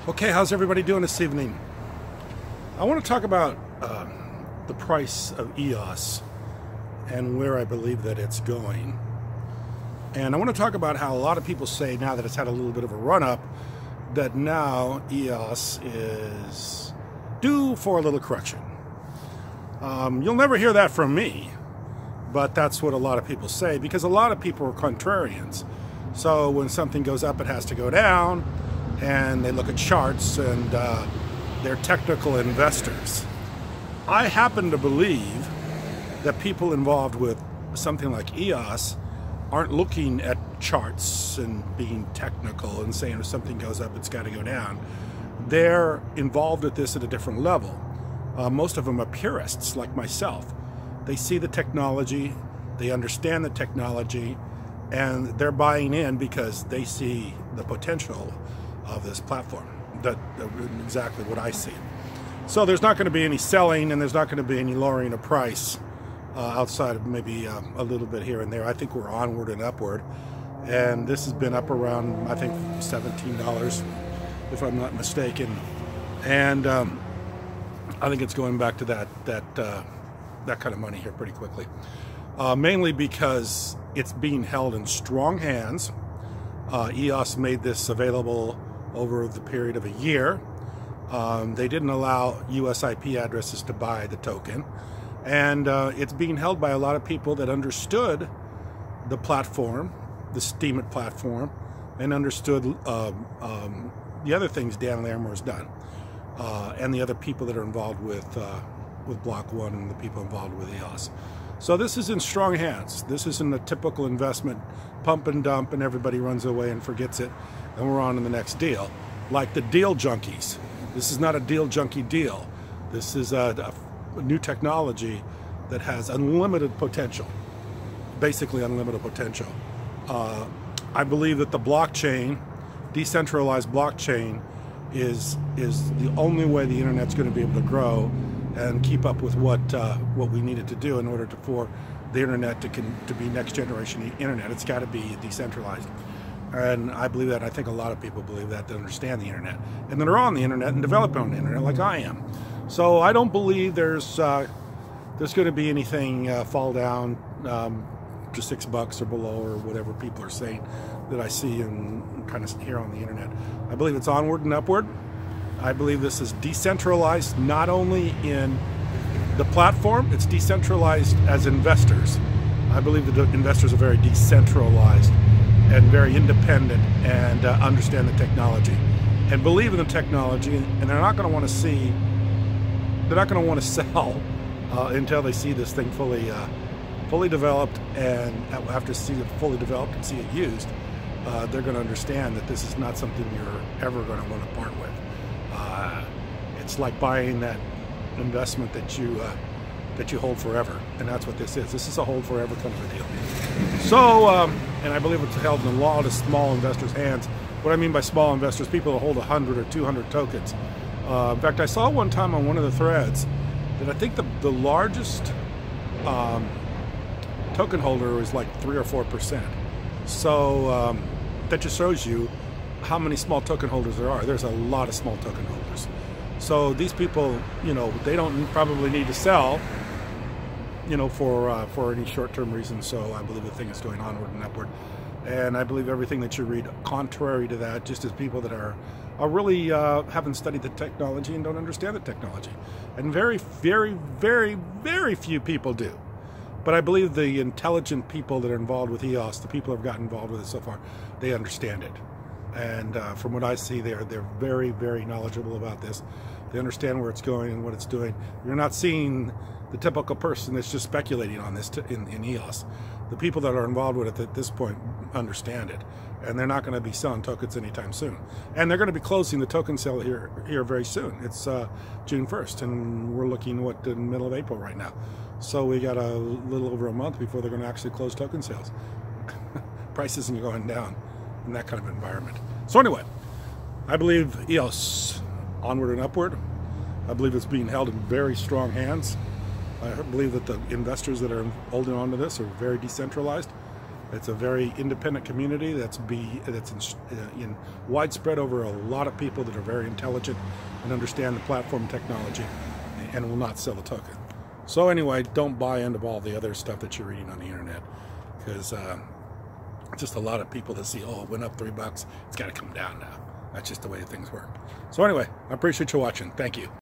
Okay, how's everybody doing this evening? I want to talk about the price of EOS and where I believe that it's going. And I want to talk about how a lot of people say now that it's had a little bit of a run-up that now EOS is due for a little correction. You'll never hear that from me, but that's what a lot of people say because a lot of people are contrarians. So when something goes up, it has to go down. And they look at charts, and they're technical investors. I happen to believe that people involved with something like EOS aren't looking at charts and being technical and saying if something goes up, it's got to go down. They're involved with this at a different level. Most of them are purists like myself. They see the technology, they understand the technology, and they're buying in because they see the potential of this platform. That's exactly what I see. So there's not going to be any selling, and there's not going to be any lowering of price outside of maybe a little bit here and there. I think we're onward and upward, and this has been up around, I think, $17, if I'm not mistaken. And I think it's going back to that kind of money here pretty quickly. Mainly because it's being held in strong hands. EOS made this available over the period of a year. They didn't allow US IP addresses to buy the token. And it's being held by a lot of people that understood the platform, the Steam It platform, and understood the other things Dan Larimer's done. And the other people that are involved with Block One and the people involved with EOS. So this is in strong hands. This isn't a typical investment pump and dump and everybody runs away and forgets it and we're on to the next deal. Like the deal junkies. This is not a deal junkie deal. This is a new technology that has unlimited potential. Basically unlimited potential. I believe that the blockchain, decentralized blockchain, is the only way the internet's going to be able to grow and keep up with what we needed to do in order for the internet to be next generation internet. It's got to be decentralized, and I believe that. I think a lot of people believe that understand the internet and that are on the internet and develop on the internet like I am. So I don't believe there's going to be anything fall down to $6 or below or whatever people are saying that I see and kind of hear on the internet. I believe it's onward and upward. I believe this is decentralized not only in the platform, it's decentralized as investors. I believe the investors are very decentralized and very independent and understand the technology and believe in the technology, and they're not going to want to see, they're not going to want to sell until they see this thing fully developed, and after see it fully developed and see it used, they're going to understand that this is not something you're ever going to want to part with. It's like buying that investment that you hold forever, and that's what this is. This is a hold forever kind of a deal. So, and I believe it's held in a lot of small investors' hands. What I mean by small investors, people that hold 100 or 200 tokens. In fact, I saw one time on one of the threads that I think the largest token holder is like 3 or 4%. So that just shows you how many small token holders there are. There's a lot of small token holders. So these people, you know, they don't probably need to sell, you know, for any short-term reasons. So I believe the thing is going onward and upward. And I believe everything that you read contrary to that, just as people that are really haven't studied the technology and don't understand the technology. And very, very, very, very few people do. But I believe the intelligent people that are involved with EOS, the people who have gotten involved with it so far, they understand it. And from what I see, they're very, very knowledgeable about this. They understand where it's going and what it's doing. You're not seeing the typical person that's just speculating on this in EOS. The people that are involved with it at this point understand it, and they're not going to be selling tokens anytime soon. And they're going to be closing the token sale here very soon. It's June 1st, and we're looking in the middle of April right now. So we got a little over a month before they're going to actually close token sales. Prices are going down in that kind of environment. So anyway, I believe EOS onward and upward. I believe it's being held in very strong hands. I believe that the investors that are holding on to this are very decentralized, It's a very independent community that's in widespread over a lot of people that are very intelligent and understand the platform technology and will not sell the token. So anyway, don't buy into all the other stuff that you're reading on the internet, because just a lot of people that see, oh, it went up $3, it's got to come down now. That's just the way things work. So anyway, I appreciate you watching. Thank you.